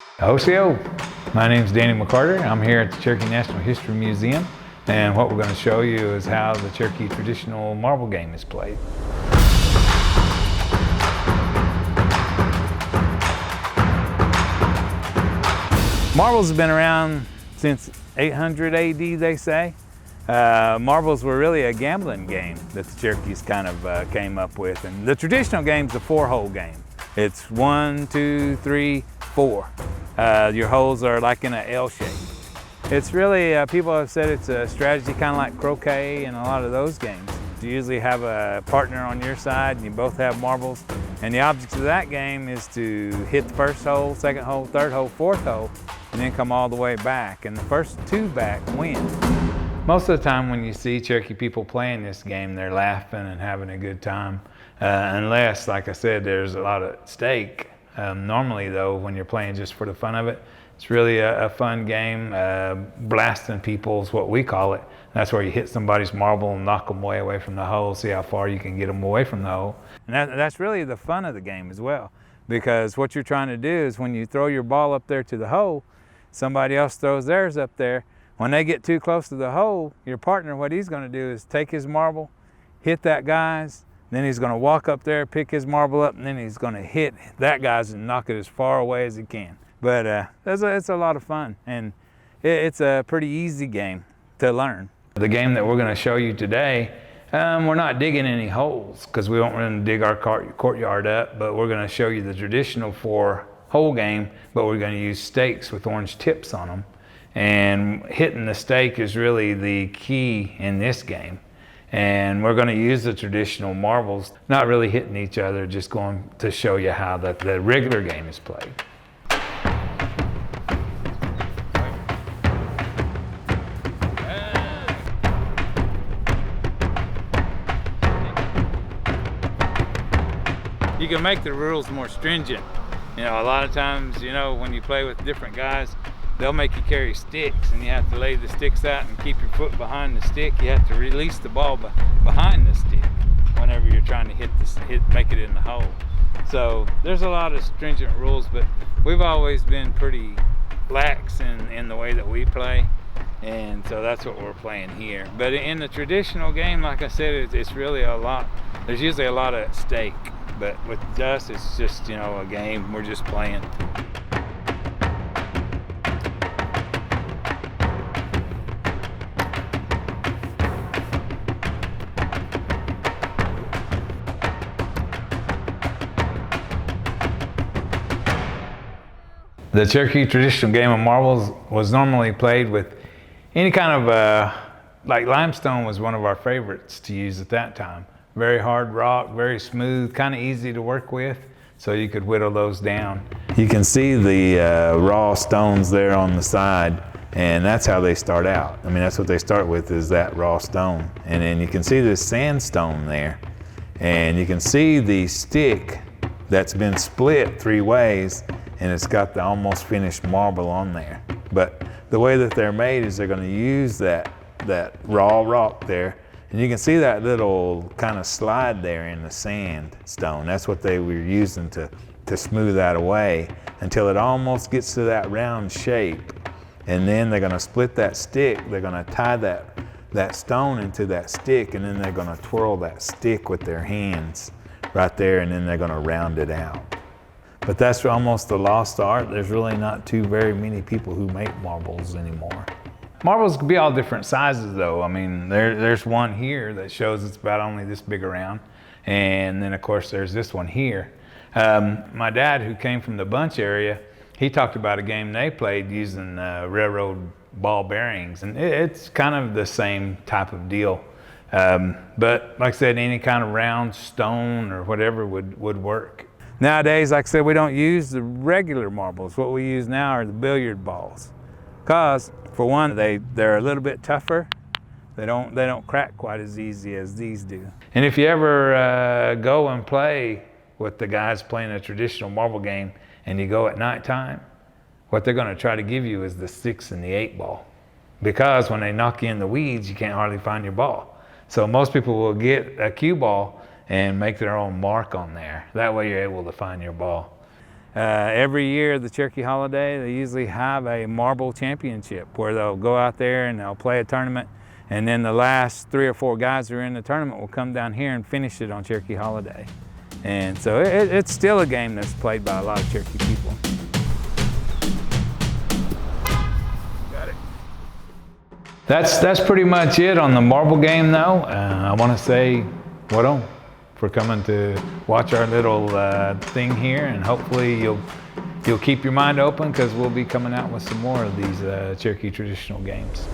OCO, my name is Danny McCarter. I'm here at the Cherokee National History Museum, and what we're going to show you is how the Cherokee traditional marble game is played. Marbles have been around since 800 AD, they say. Marbles were really a gambling game that the Cherokees kind of came up with. And the traditional game's a four-hole game. It's 1, 2, 3, 4. Your holes are like in an L shape. It's really, people have said it's a strategy kind of like croquet and a lot of those games. You usually have a partner on your side and you both have marbles. And the object of that game is to hit the first hole, second hole, third hole, fourth hole, and then come all the way back. And the first two back win. Most of the time when you see Cherokee people playing this game, they're laughing and having a good time. Unless, like I said, there's a lot at stake. Normally though, when you're playing just for the fun of it, it's really a fun game. Blasting people is what we call it. That's where you hit somebody's marble and knock them way away from the hole, see how far you can get them away from the hole. And that's really the fun of the game as well. Because what you're trying to do is when you throw your ball up there to the hole, somebody else throws theirs up there. When they get too close to the hole, your partner, what he's going to do is take his marble, hit that guy's, then he's going to walk up there, pick his marble up, and then he's going to hit that guy's and knock it as far away as he can. But it's a lot of fun, and it's a pretty easy game to learn. The game that we're going to show you today, we're not digging any holes because we don't want to dig our courtyard up, but we're going to show you the traditional four-hole game, but we're going to use stakes with orange tips on them. And hitting the stake is really the key in this game. And we're going to use the traditional marbles, not really hitting each other, just going to show you how the regular game is played. You can make the rules more stringent. You know, a lot of times, you know, when you play with different guys, they'll make you carry sticks and you have to lay the sticks out and keep your foot behind the stick. You have to release the ball behind the stick whenever you're trying to make it in the hole. So there's a lot of stringent rules, but we've always been pretty lax in the way that we play. And so that's what we're playing here. But in the traditional game, like I said, it's really a lot. There's usually a lot at stake. But with us, it's just, you know, a game. We're just playing. The Cherokee traditional game of marbles was normally played with any kind of, like limestone was one of our favorites to use at that time. Very hard rock, very smooth, kind of easy to work with, so you could whittle those down. You can see the raw stones there on the side, and that's how they start out. I mean, that's what they start with, is that raw stone. And then you can see this sandstone there, and you can see the stick that's been split three ways, and it's got the almost finished marble on there. But the way that they're made is they're going to use that raw rock there, and you can see that little kind of slide there in the sandstone. That's what they were using to smooth that away until it almost gets to that round shape. And then they're going to split that stick. They're going to tie that stone into that stick, and then they're going to twirl that stick with their hands right there, and then they're going to round it out. But that's almost a lost art. There's really not too very many people who make marbles anymore. Marbles can be all different sizes though. I mean, there's one here that shows it's about only this big around. And then of course there's this one here. My dad, who came from the Bunch area, he talked about a game they played using railroad ball bearings. And it's kind of the same type of deal. But like I said, any kind of round stone or whatever would work. Nowadays, like I said, we don't use the regular marbles. What we use now are the billiard balls. Because, for one, they're a little bit tougher. They don't crack quite as easy as these do. And if you ever go and play with the guys playing a traditional marble game and you go at nighttime, what they're going to try to give you is the 6 and the 8 ball. Because when they knock you in the weeds, you can't hardly find your ball. So most people will get a cue ball and make their own mark on there. That way you're able to find your ball. Every year, the Cherokee holiday, they usually have a marble championship where they'll go out there and they'll play a tournament, and then the last 3 or 4 guys who are in the tournament will come down here and finish it on Cherokee holiday. And so it's still a game that's played by a lot of Cherokee people. Got it. That's pretty much it on the marble game, though. I want to say, what on? For coming to watch our little thing here, and hopefully you'll keep your mind open, because we'll be coming out with some more of these Cherokee traditional games.